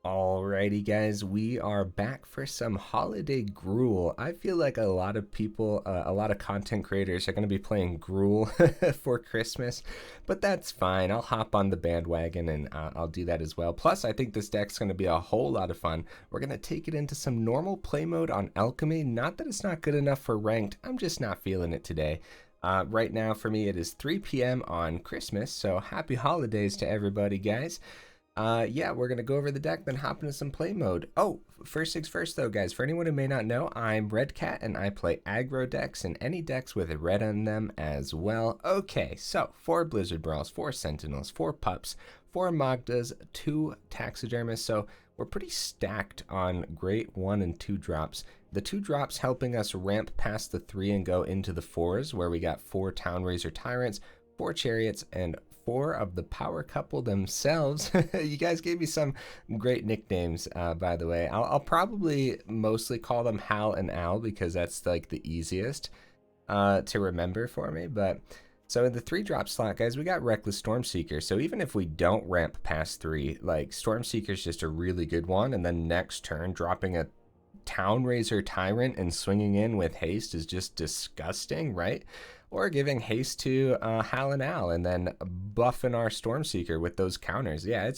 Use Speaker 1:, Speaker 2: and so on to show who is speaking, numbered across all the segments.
Speaker 1: Alrighty guys, we are back for some holiday Gruul. I feel like a lot of people, a lot of content creators are going to be playing Gruul for Christmas, but that's fine. I'll hop on the bandwagon and I'll do that as well. Plus, I think this deck's going to be a whole lot of fun. We're going to take it into some normal play mode on Alchemy. Not that it's not good enough for ranked, I'm just not feeling it today. Right now for me it is 3 p.m. on Christmas, so happy holidays to everybody guys. Yeah, we're going to go over the deck, then hop into some play mode. Oh, first things first though, guys. For anyone who may not know, I'm Red Cat, and I play aggro decks and any decks with red on them as well. Okay, so 4 Blizzard Brawls, 4 Sentinels, 4 Pups, 4 Magdas, 2 Taxidermists. So we're pretty stacked on great 1 and 2 drops. The 2 drops helping us ramp past the 3 and go into the 4s, where we got 4 Town-razer Tyrants, 4 Chariots, and 4 of the power couple themselves. You guys gave me some great nicknames, by the way. I'll probably mostly call them Hal and Al because that's like the easiest to remember for me. But so in the 3 drop slot, guys, we got Reckless Stormseeker. So even if we don't ramp past 3, like Stormseeker is just a really good one. And then next turn, dropping a Town-razer Tyrant and swinging in with haste is just disgusting, right? Or giving haste to Hal and Al and then buffing our Stormseeker with those counters. Yeah,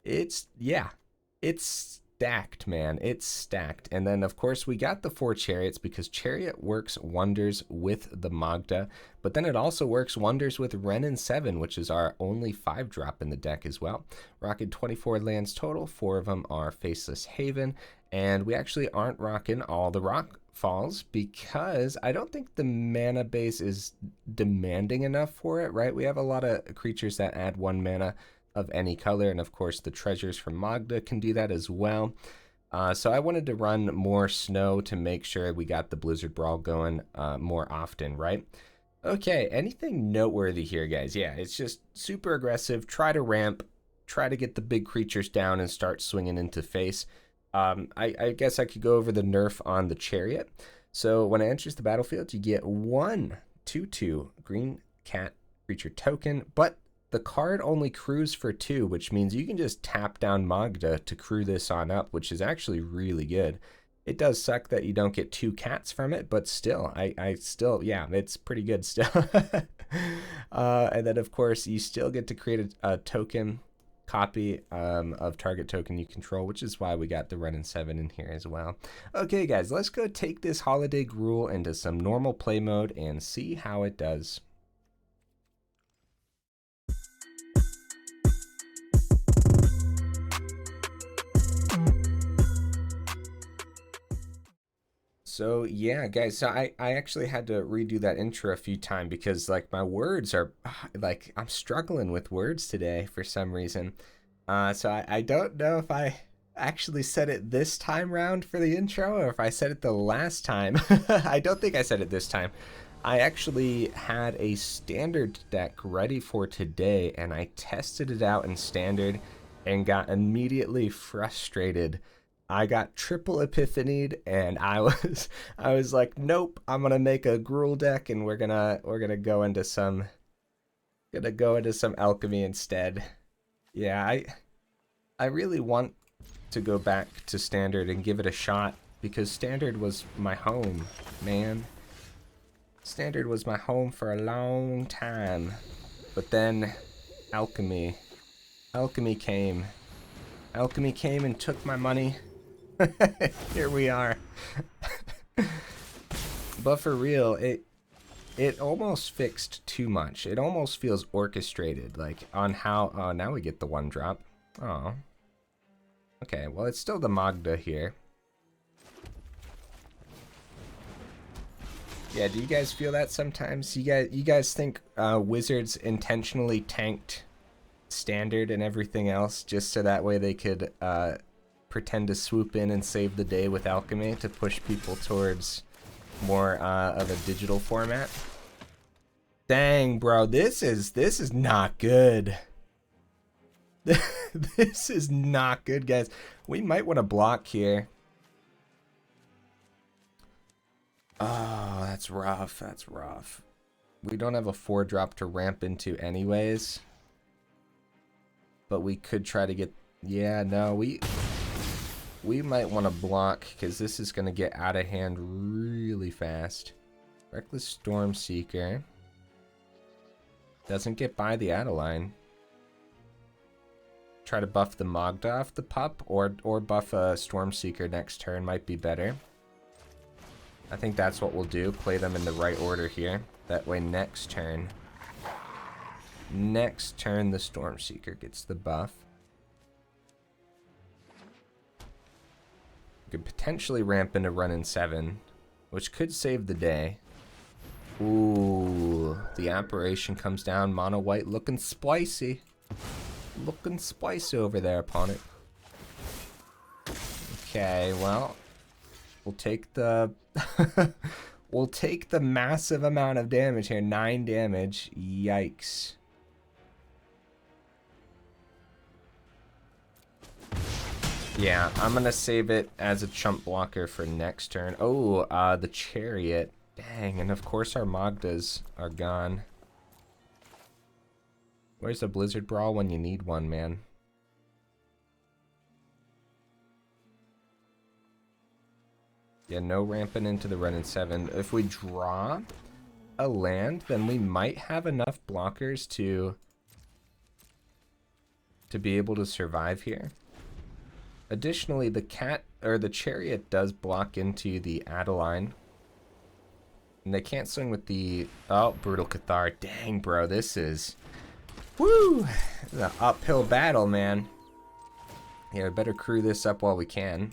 Speaker 1: it's stacked, man. It's stacked. And then, of course, we got the 4 Chariots because Chariot works wonders with the Magda, but then it also works wonders with Wrenn and Seven, which is our only 5 drop in the deck as well. Rocking 24 lands total, 4 of them are Faceless Haven, and we actually aren't rocking all the Rockfalls because I don't think the mana base is demanding enough for it, right? We have a lot of creatures that add 1 mana of any color, and of course the treasures from Magda can do that as well. So I wanted to run more snow to make sure we got the Blizzard Brawl going more often, right? Okay, anything noteworthy here, guys? Yeah, it's just super aggressive. Try to ramp, try to get the big creatures down and start swinging into face. I guess I could go over the nerf on the Chariot. So when it enters the battlefield, you get 1 2/2 green cat creature token, but the card only crews for 2, which means you can just tap down Magda to crew this on up, which is actually really good. It does suck that you don't get 2 cats from it, but still, I still, yeah, it's pretty good still. And then, of course, you still get to create a token copy of target token you control, which is why we got the Wrenn and Seven in here as well. Okay, guys, let's go take this holiday Gruul into some normal play mode and see how it does. So yeah, guys, so I actually had to redo that intro a few times because like my words are like I'm struggling with words today for some reason. So I don't know if I actually said it this time round for the intro or if I said it the last time. I don't think I said it this time. I actually had a standard deck ready for today and I tested it out in standard and got immediately frustrated. I got triple epiphanied and I was like, nope, I'm gonna make a Gruul deck and we're gonna go into some alchemy instead. Yeah, I really want to go back to standard and give it a shot because standard was my home, man. Standard was my home for a long time. But then alchemy came. Alchemy came and took my money. Here we are. But for real, it almost fixed too much. It almost feels orchestrated, like on how. Oh, now we get the 1 drop. Oh. Okay, well it's still the Magda here. Yeah, do you guys feel that sometimes? You guys think Wizards intentionally tanked standard and everything else just so that way they could pretend to swoop in and save the day with alchemy to push people towards more of a digital format? Dang, bro, this is not good. This is not good, guys. We might want to block here. Oh, that's rough. That's rough. We don't have a 4-drop to ramp into anyways. But we could try to get Yeah, no, we might want to block because this is going to get out of hand really fast. Reckless Stormseeker doesn't get by the Adeline. Try to buff the Magda off the pup, or buff a Stormseeker next turn might be better. I think that's what we'll do. Play them in the right order here. That way next turn the Stormseeker gets the buff. Could potentially ramp into Wrenn and Seven, which could save the day. Ooh, the apparition comes down. Mono white looking spicy. Looking spicy over there, opponent. Okay, well, we'll take the we'll take the massive amount of damage here. 9 damage. Yikes. Yeah, I'm gonna save it as a chump blocker for next turn. Oh, the Chariot. Dang, and of course our Magdas are gone. Where's the Blizzard Brawl when you need one, man? Yeah, no ramping into the Wrenn and Seven. If we draw a land, then we might have enough blockers to be able to survive here. Additionally, the Chariot does block into the Adeline. And they can't swing with the... Oh, Brutal Cathar. Dang, bro, this is... Woo! This is an uphill battle, man. Yeah, we better crew this up while we can.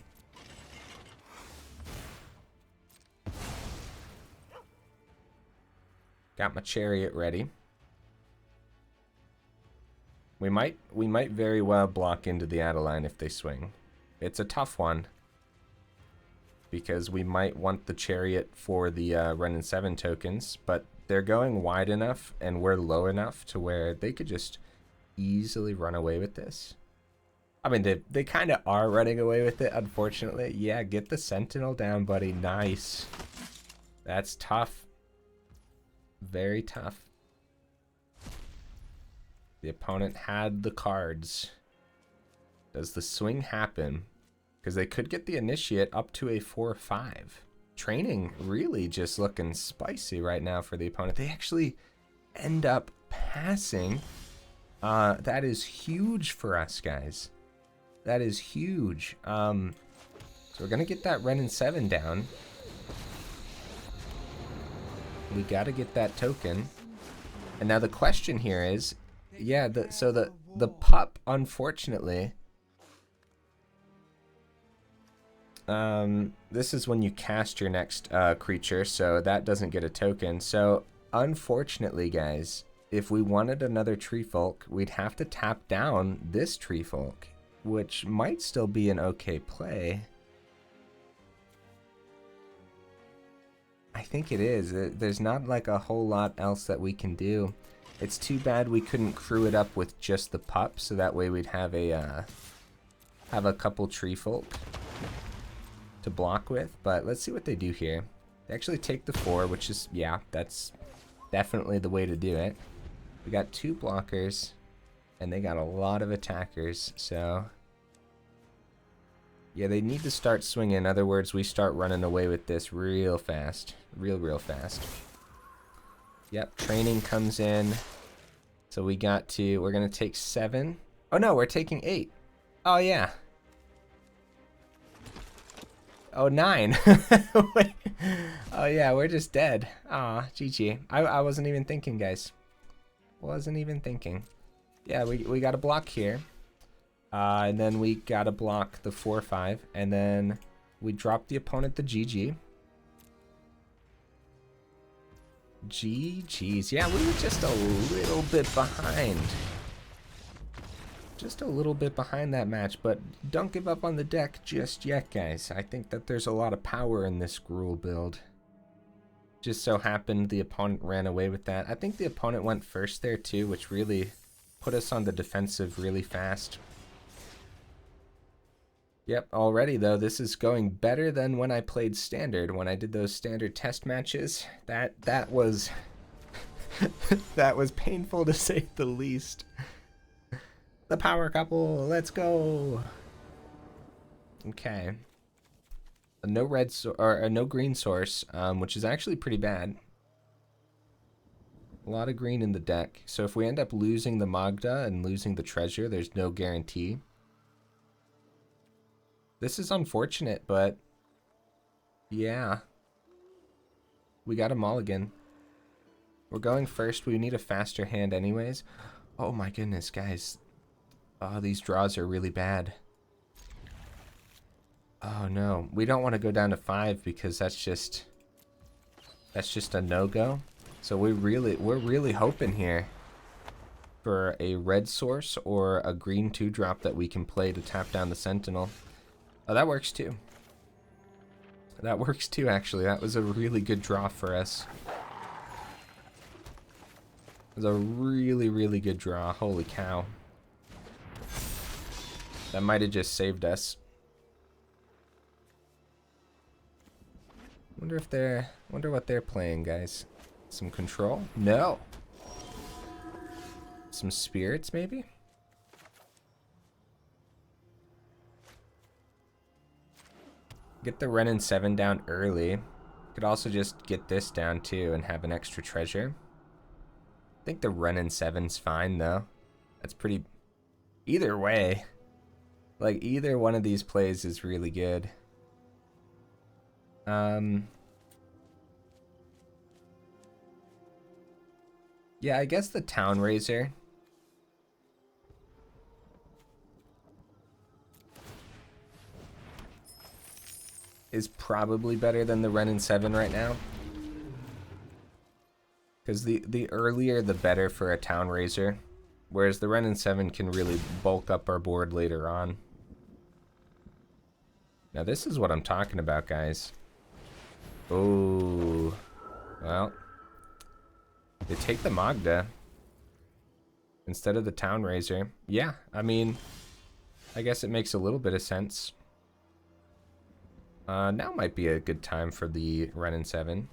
Speaker 1: Got my Chariot ready. We might very well block into the Adeline if they swing. It's a tough one, because we might want the Chariot for the Wrenn and Seven tokens, but they're going wide enough and we're low enough to where they could just easily run away with this. I mean, they kind of are running away with it, unfortunately. Yeah, get the Sentinel down, buddy. Nice. That's tough. Very tough. The opponent had the cards. Does the swing happen? Because they could get the Initiate up to a 4-5. Training really just looking spicy right now for the opponent. They actually end up passing. That is huge for us, guys. That is huge. So we're going to get that Wrenn and Seven down. We got to get that token. And now the question here is, yeah, so the pup, unfortunately, this is when you cast your next creature, so that doesn't get a token. So unfortunately, guys, if we wanted another Tree Folk, we'd have to tap down this Tree Folk, which might still be an okay play. I think it is. There's not like a whole lot else that we can do. It's too bad we couldn't crew it up with just the pup, so that way we'd have a couple Tree Folk to block with. But let's see what they do here. They actually take the 4, which is, yeah, that's definitely the way to do it. We got 2 blockers, and they got a lot of attackers, so yeah, they need to start swinging. In other words, we start running away with this real fast. Real fast. Yep, training comes in. So we're going to take 7. Oh no, we're taking 8. Oh yeah. Oh, 9. Wait. Oh yeah, we're just dead. Aw, GG. I wasn't even thinking, guys. Wasn't even thinking. Yeah, we got a block here. And then we gotta block the 4-5, and then we drop the opponent the GG. GG's. Yeah, we were just a little bit behind. Just a little bit behind that match, but don't give up on the deck just yet, guys. I think that there's a lot of power in this Gruul build. Just so happened the opponent ran away with that. I think the opponent went first there too, which really put us on the defensive really fast. Yep, already though, this is going better than when I played Standard. When I did those Standard test matches, that was that was painful to say the least. The power couple, let's go. Okay. No red or no green source, which is actually pretty bad. A lot of green in the deck. So if we end up losing the Magda and losing the treasure, there's no guarantee. This is unfortunate, but yeah. We got a mulligan. We're going first. We need a faster hand anyways. Oh my goodness, guys. Oh, these draws are really bad. Oh no, we don't want to go down to 5 because that's just a no-go. So we're really hoping here for a red source or a green 2-drop that we can play to tap down the Sentinel. Oh, that works too. That works too, actually. That was a really good draw for us. It was a really good draw. Holy cow. That might have just saved us. Wonder what they're playing, guys. Some control? No. Some spirits, maybe? Get the Wrenn and Seven down early. Could also just get this down too and have an extra treasure. I think the Wrenn and Seven's fine though. That's pretty... Either way. Like, either one of these plays is really good. Yeah, I guess the Town-razer. Is probably better than the Wrenn and Seven right now. Because the earlier the better for a Town-razer. Whereas the Wrenn and Seven can really bulk up our board later on. Now this is what I'm talking about, guys. Oh, well, they take the Magda instead of the Town-razer. Yeah, I mean, I guess it makes a little bit of sense. Now might be a good time for the Wrenn and Seven.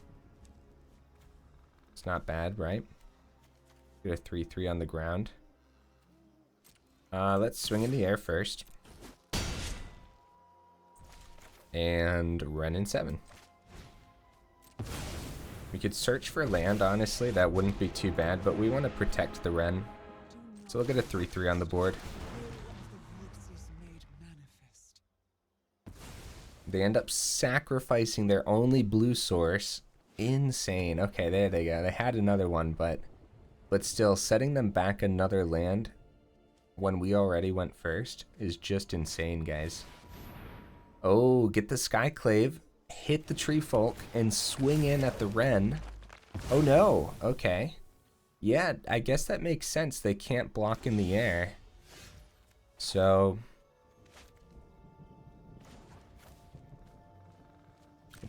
Speaker 1: It's not bad, right? Get a 3/3 on the ground. Let's swing in the air first. And Wrenn and Seven. We could search for land, honestly. That wouldn't be too bad, but we want to protect the Wrenn. So we'll get a 3/3 on the board. They end up sacrificing their only blue source. Insane. Okay, there they go. They had another one, but still, setting them back another land when we already went first is just insane, guys. Oh, get the Skyclave, hit the Tree Folk, and swing in at the Wrenn. Oh no, okay. Yeah, I guess that makes sense. They can't block in the air. So...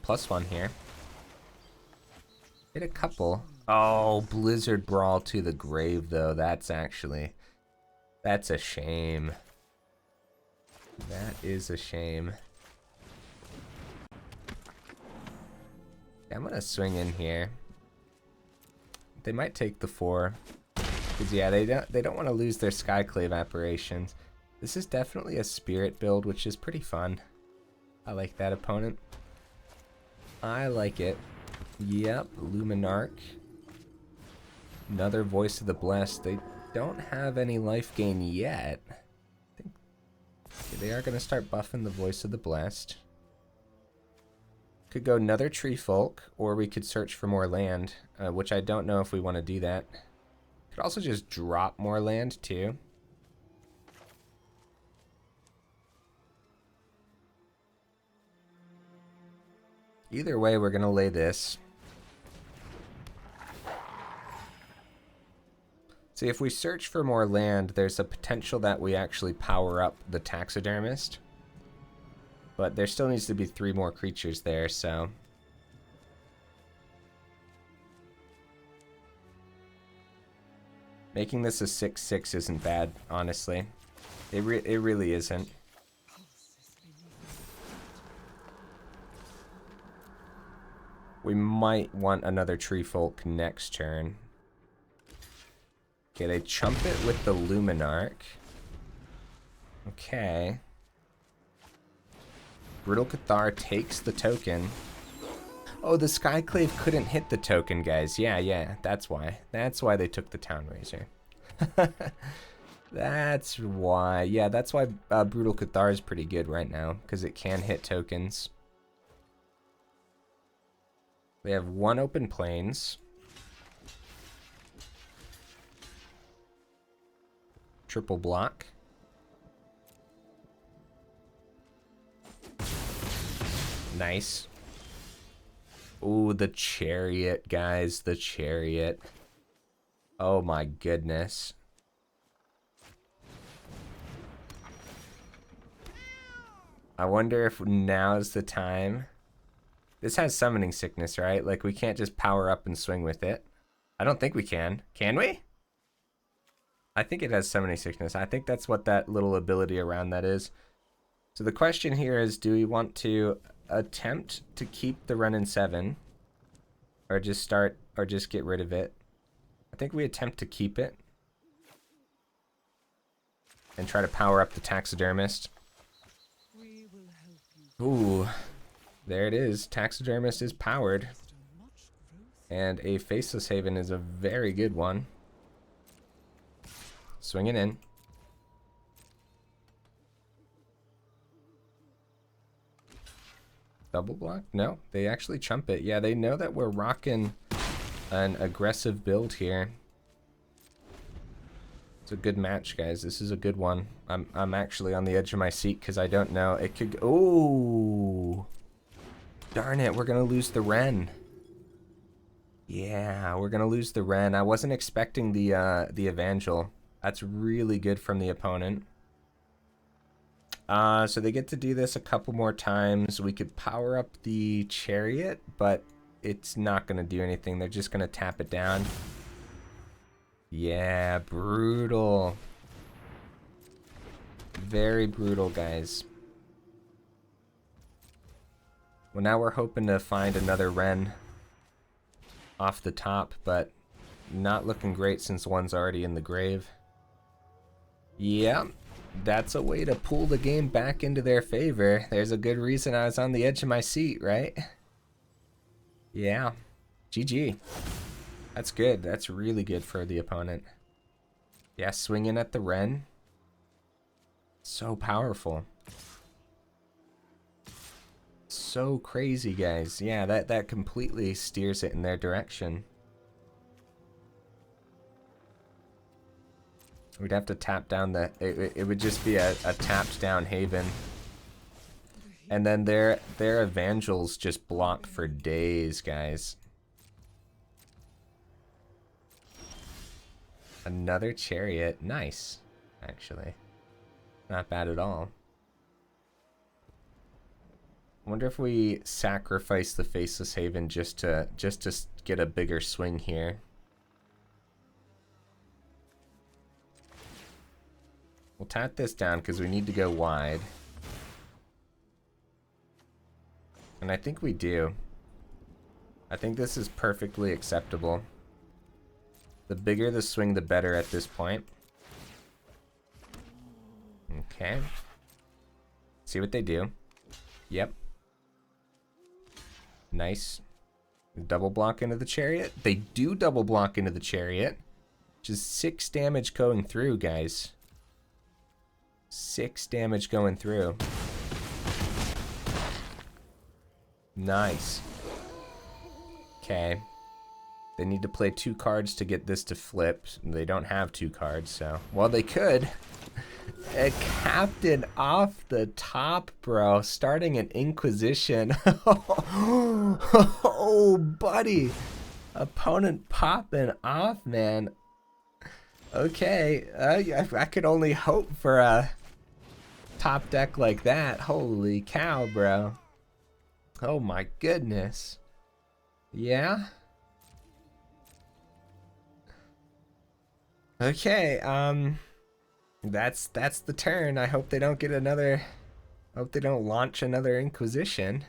Speaker 1: +1 here. Hit a couple. Oh, Blizzard Brawl to the grave, though. That's a shame. That is a shame. I'm gonna swing in here. They might take the 4. Cause yeah, they don't want to lose their Skyclave apparitions. This is definitely a spirit build, which is pretty fun. I like that opponent. I like it. Yep, Luminarch. Another Voice of the Blessed. They don't have any life gain yet. I think they are going to start buffing the Voice of the Blessed. Could go another Tree Folk, or we could search for more land, which I don't know if we want to do that. Could also just drop more land, too. Either way, we're going to lay this. See, if we search for more land, there's a potential that we actually power up the Taxidermist. But there still needs to be 3 more creatures there, so... Making this a 6/6 isn't bad, honestly. It really isn't. We might want another Tree Folk next turn. Okay, they chump it with the Luminarch. Okay. Brutal Cathar takes the token. Oh, the Skyclave couldn't hit the token, guys. Yeah, that's why. That's why they took the Town-razer. That's why. Yeah, that's why Brutal Cathar is pretty good right now, because it can hit tokens. They have 1 open plains. Triple block. Nice. Ooh, the Chariot, guys. The Chariot. Oh my goodness. I wonder if now's the time. This has summoning sickness, right? Like, we can't just power up and swing with it. I don't think we can. Can we? I think it has summoning sickness. I think that's what that little ability around that is. So the question here is, do we want to attempt to keep the Wrenn and Seven? Or just get rid of it? I think we attempt to keep it. And try to power up the Taxidermist. Ooh, there it is. Taxidermist is powered. And A-Faceless Haven is a very good one. Swing it in. Double block? No, they actually chump it. Yeah, they know that we're rocking an aggressive build here. It's a good match, guys. This is a good one. I'm actually on the edge of my seat because I don't know. It could. Oh, darn it! We're gonna lose the Wrenn. Yeah, we're gonna lose the Wrenn. I wasn't expecting the Evangel. That's really good from the opponent. So they get to do this a couple more times. We could power up the Chariot, but it's not gonna do anything. They're just gonna tap it down. Yeah, brutal. Very brutal, guys. Well, now we're hoping to find another Wrenn off the top, but not looking great since one's already in the grave. Yeah, that's a way to pull the game back into their favor. There's a good reason I was on the edge of my seat, right? Yeah. GG. That's good. That's really good for the opponent. Yeah, swinging at the Wrenn. So powerful. So crazy, guys. Yeah, that completely steers it in their direction. We'd have to tap down the... It would just be a tapped down Haven. And then their Evangels just block for days, guys. Another Chariot. Nice, actually. Not bad at all. I wonder if we sacrifice the Faceless Haven just to get a bigger swing here. We'll tap this down because we need to go wide. And I think we do. I think this is perfectly acceptable. The bigger the swing, the better at this point. Okay. See what they do. Yep. Nice. Double block into the Chariot. They do double block into the Chariot. Which is 6 damage going through, guys. 6 damage going through. Nice. Okay. They need to play 2 cards to get this to flip. They don't have 2 cards, so... Well, they could. A captain off the top, bro. Starting an Inquisition. Oh, buddy. Opponent popping off, man. Okay. I could only hope for a top deck like that. Holy cow, bro. Oh, my goodness. Yeah? Okay, that's the turn. I hope they don't get another... Hope they don't launch another Inquisition.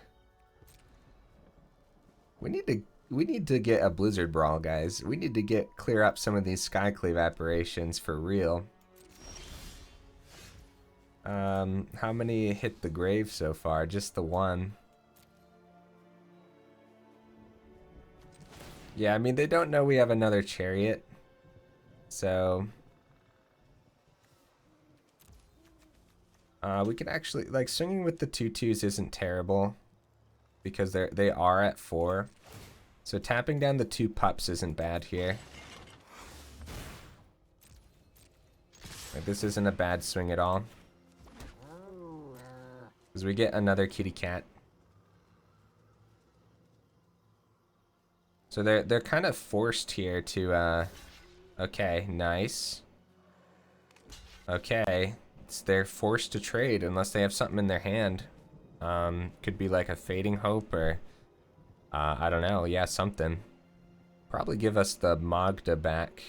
Speaker 1: We need to get a Blizzard Brawl, guys. We need to clear up some of these Skyclave aberrations for real. How many hit the grave so far? Just the one. Yeah, I mean, they don't know we have another Chariot. So... we can actually, like, swinging with the 2/2s isn't terrible. Because they are at 4. So tapping down the 2 pups isn't bad here. Like, this isn't a bad swing at all. Because we get another kitty cat. So they're kind of forced here to, okay, nice. Okay, they're forced to trade unless they have something in their hand. Could be like a Fading Hope or, I don't know, yeah, something. Probably give us the Magda back.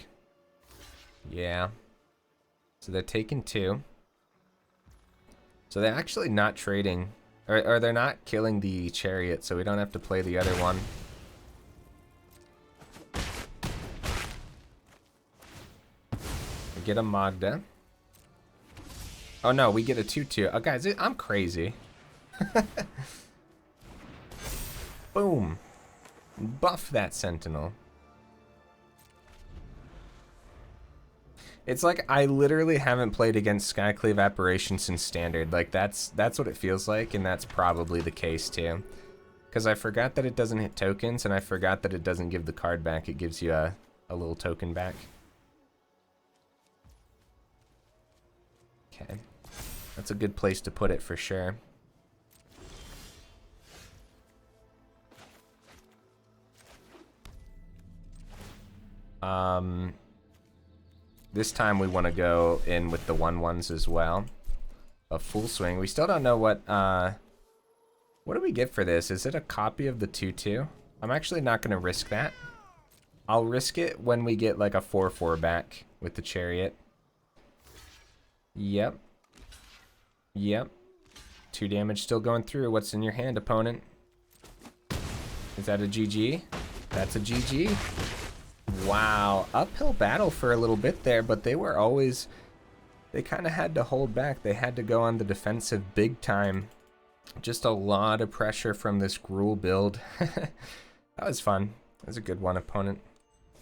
Speaker 1: Yeah. So they're taking 2. So they're actually not trading, or they're not killing the Chariot, so we don't have to play the other one. We get a Magda. Oh no, we get a 2/2. Oh guys, I'm crazy. Boom. Buff that Sentinel. It's like I literally haven't played against Skyclave Apparition since Standard. Like that's what it feels like, and that's probably the case too. Because I forgot that it doesn't hit tokens, and I forgot that it doesn't give the card back. It gives you a little token back. Okay. That's a good place to put it for sure. This time we want to go in with the 1/1s as well. A full swing. We still don't know what do we get for this? Is it a copy of the 2/2? I'm actually not going to risk that. I'll risk it when we get like a 4/4 back with the Chariot. Yep. Yep. 2 damage still going through. What's in your hand, opponent? Is that a GG? That's a GG. Wow, uphill battle for a little bit there, but they were always, they kind of had to hold back. They had to go on the defensive big time. Just a lot of pressure from this Gruul build. That was fun. That was a good one, opponent.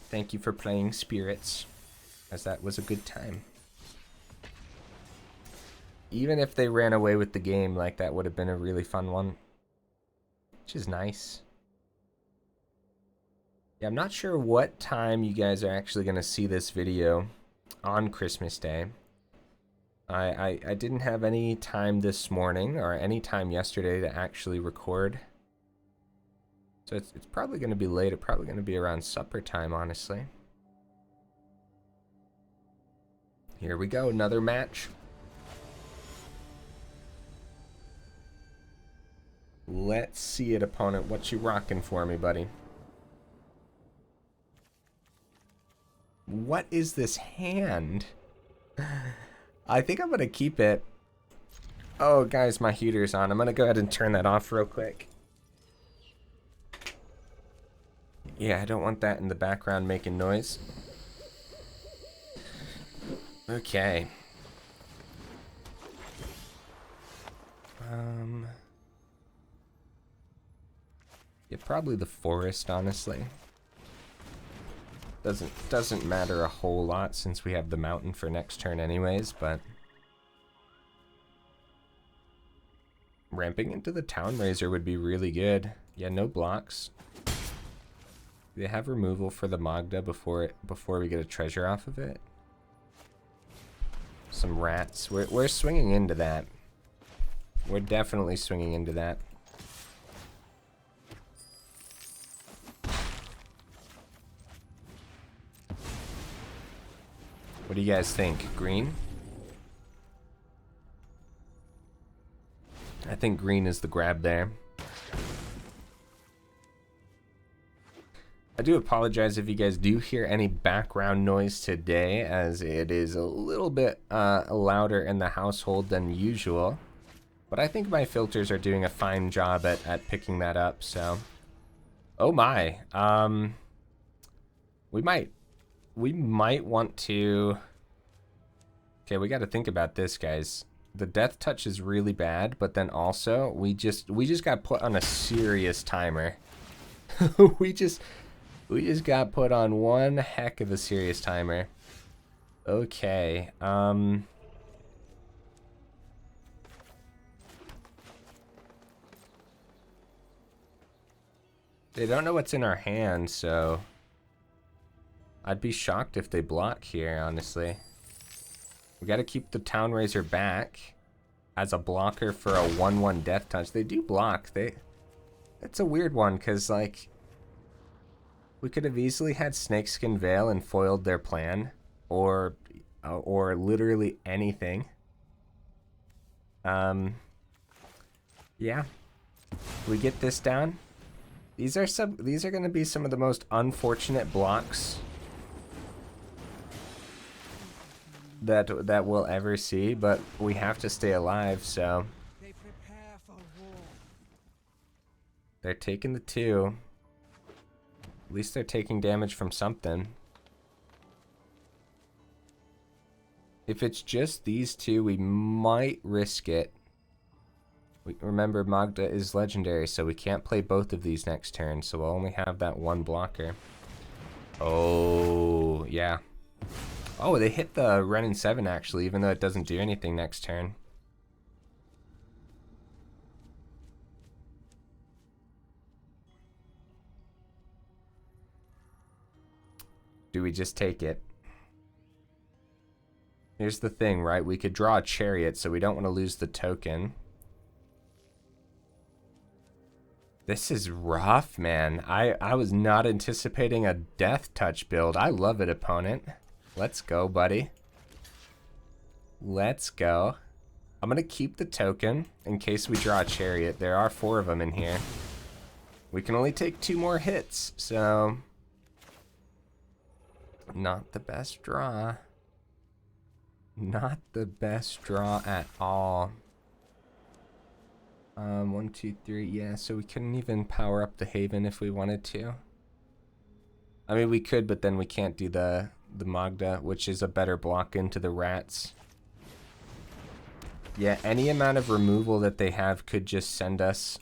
Speaker 1: Thank you for playing Spirits, as that was a good time. Even if they ran away with the game, like that would have been a really fun one. Which is nice. Yeah, I'm not sure what time you guys are actually going to see this video on Christmas Day. I didn't have any time this morning or any time yesterday to actually record. So it's probably going to be late. It's probably going to be around supper time, honestly. Here we go, another match. Let's see it, opponent. What you rocking for me, buddy? What is this hand? I think I'm going to keep it. Oh, guys, my heater's on. I'm going to go ahead and turn that off real quick. Yeah, I don't want that in the background making noise. Okay. Yeah, probably the forest, honestly. Doesn't matter a whole lot since we have the mountain for next turn anyways, but ramping into the Town-razer would be really good. Yeah, no blocks. They have removal for the Magda before we get a treasure off of it. Some rats. We're swinging into that. We're definitely swinging into that. What do you guys think? Green? I think green is the grab there. I do apologize if you guys do hear any background noise today, as it is a little bit louder in the household than usual. But I think my filters are doing a fine job at picking that up, so... Oh my. We might want to... Okay, we got to think about this, guys. the death touch is really bad, but then also we just got put on a serious timer. we just got put on one heck of a serious timer. Okay. They don't know what's in our hand, so I'd be shocked if they block here, honestly. We got to keep the Town-razer back as a blocker for a 1/1 death touch. They do block. It's a weird one, because, like, we could have easily had Snakeskin Veil and foiled their plan, or literally anything. Yeah. We get this down. These are going to be some of the most unfortunate blocks that we'll ever see, but we have to stay alive, so
Speaker 2: They prepare for war.
Speaker 1: they're taking the 2. At least they're taking damage from something. If it's just these 2, we might risk it. Remember, Magda is legendary, so we can't play both of these next turn, so we'll only have that 1 blocker. Oh, yeah. Oh, they hit the Wrenn and Seven, actually, even though it doesn't do anything next turn. Do we just take it? Here's the thing, right? We could draw a Chariot, so we don't want to lose the token. This is rough, man. I was not anticipating a death touch build. I love it, opponent. Let's go, buddy. Let's go. I'm going to keep the token in case we draw a Chariot. There are 4 of them in here. We can only take 2 more hits, so not the best draw. Not the best draw at all. 1, 2, 3. Yeah, so we couldn't even power up the Haven if we wanted to. I mean, we could, but then we can't do the Magda, which is a better block into the rats. Yeah, any amount of removal that they have could just send us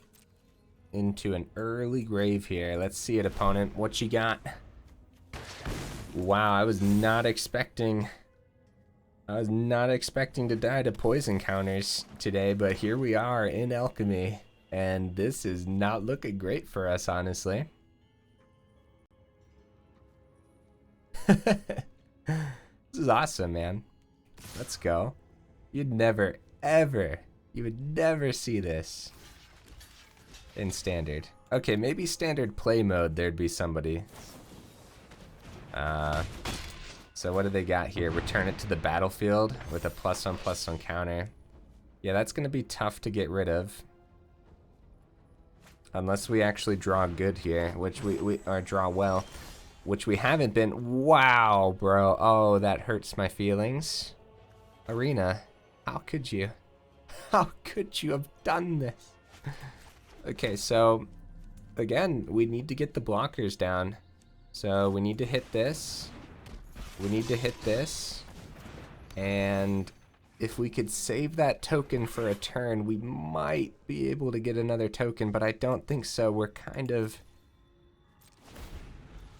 Speaker 1: into an early grave here. Let's see it, opponent. What you got? Wow, I was not expecting to die to poison counters today, but here we are in Alchemy, and this is not looking great for us, honestly. This is awesome, man. Let's go. You would never see this in Standard. Okay, maybe Standard play mode, there'd be somebody. So what do they got here? Return it to the battlefield with a +1/+1 counter. Yeah, that's going to be tough to get rid of. Unless we actually draw good here, which or draw well, which we haven't been. Wow, bro. Oh, that hurts my feelings. Arena, how could you? How could you have done this? Okay, so again, we need to get the blockers down. So we need to hit this. We need to hit this. And if we could save that token for a turn, we might be able to get another token, but I don't think so. We're kind of,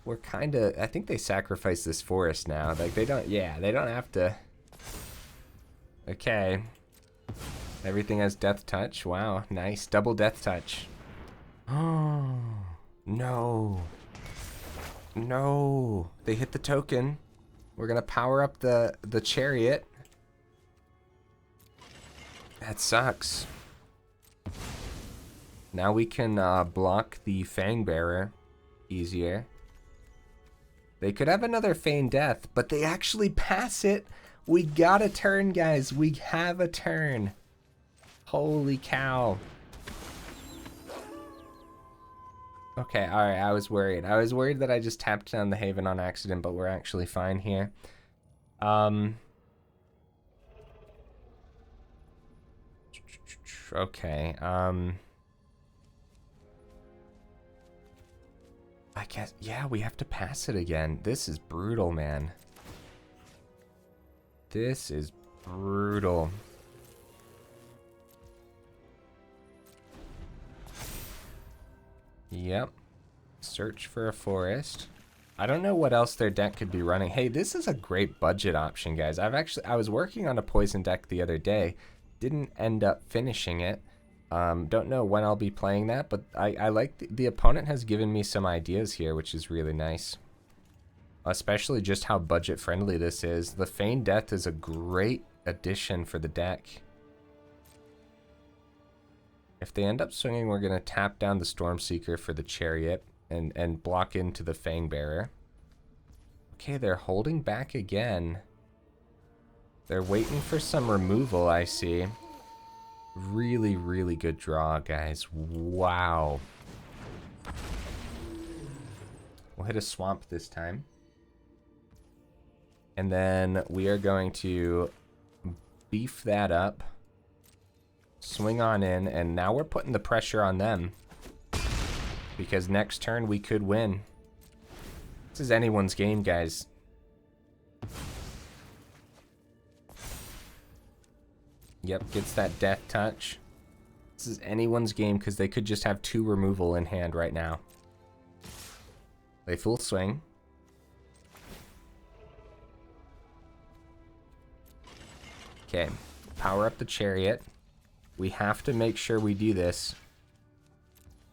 Speaker 1: I think they sacrifice this forest now. Like they don't have to. Okay. Everything has death touch. Wow, nice. Double death touch. Oh, no. No. They hit the token. We're going to power up the Chariot. That sucks. Now we can block the Fangbearer easier. They could have another Feign Death, but they actually pass it. We got a turn, guys. We have a turn. Holy cow. Okay, alright, I was worried. I was worried that I just tapped down the Haven on accident, but we're actually fine here. Okay, I guess, yeah, we have to pass it again. This is brutal, man. This is brutal. Yep. Search for a forest. I don't know what else their deck could be running. Hey, this is a great budget option, guys. I was working on a poison deck the other day. Didn't end up finishing it. Don't know when I'll be playing that, but I like the opponent has given me some ideas here, which is really nice. Especially just how budget friendly this is. The Feigned Death is a great addition for the deck. If they end up swinging, we're going to tap down the Stormseeker for the Chariot and block into the Fangbearer. Okay, they're holding back again. They're waiting for some removal, I see. Really, really good draw, guys. Wow. We'll hit a swamp this time. And then we are going to beef that up. Swing on in, and now we're putting the pressure on them. Because next turn we could win. This is anyone's game, guys. Yep, gets that death touch. This is anyone's game because they could just have 2 removal in hand right now. They full swing. Okay, power up the Chariot. We have to make sure we do this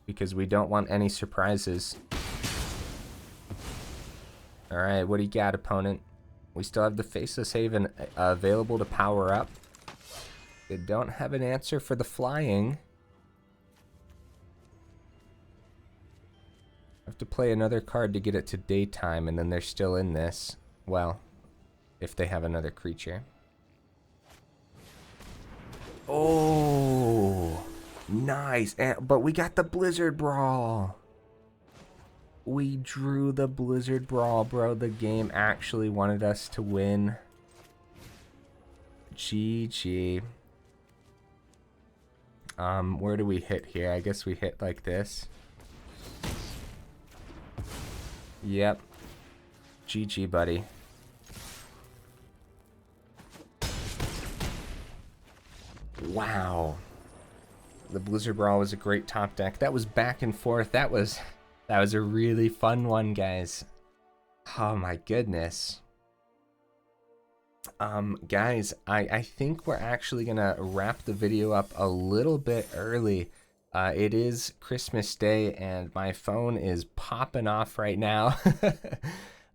Speaker 1: because we don't want any surprises. Alright, what do you got, opponent? We still have the A-Faceless Haven available to power up. They don't have an answer for the flying. I have to play another card to get it to daytime, and then they're still in this. Well, if they have another creature. Oh, nice. But we got the Blizzard Brawl. We drew the Blizzard Brawl, bro. The game actually wanted us to win. GG. Where do we hit here? I guess we hit like this. Yep. GG, buddy. Wow. The Blizzard Brawl was a great top deck. That was back and forth. That was a really fun one, guys. Oh my goodness. Guys, I think we're actually gonna wrap the video up a little bit early. It is Christmas Day and my phone is popping off right now.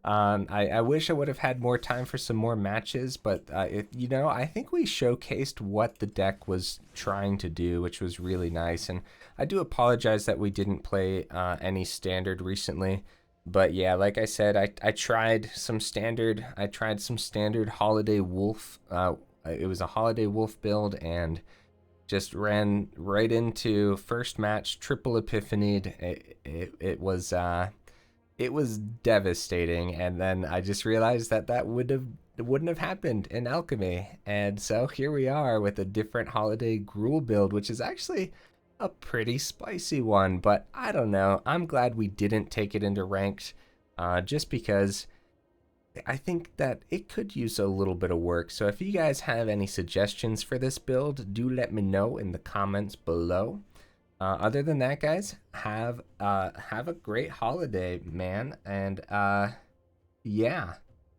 Speaker 1: I wish I would have had more time for some more matches, but you know, I think we showcased what the deck was trying to do, which was really nice. And I do apologize that we didn't play any standard recently. But yeah, like I said, I tried some standard. I tried some standard Holiday Wolf. It was a Holiday Wolf build and just ran right into first match triple epiphanied. It was devastating, and then I just realized that wouldn't have happened in Alchemy, and so here we are with a different Holiday Gruul build, which is actually a pretty spicy one, but I don't know. I'm glad we didn't take it into ranked, just because I think that it could use a little bit of work. So if you guys have any suggestions for this build, do let me know in the comments below. Other than that, guys, have a great holiday, man, and yeah.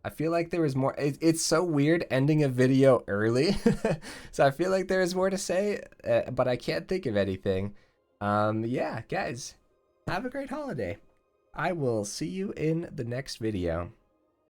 Speaker 1: I feel like there was more. It's so weird ending a video early. So I feel like there is more to say, but I can't think of anything. Yeah, guys, have a great holiday. I will see you in the next video.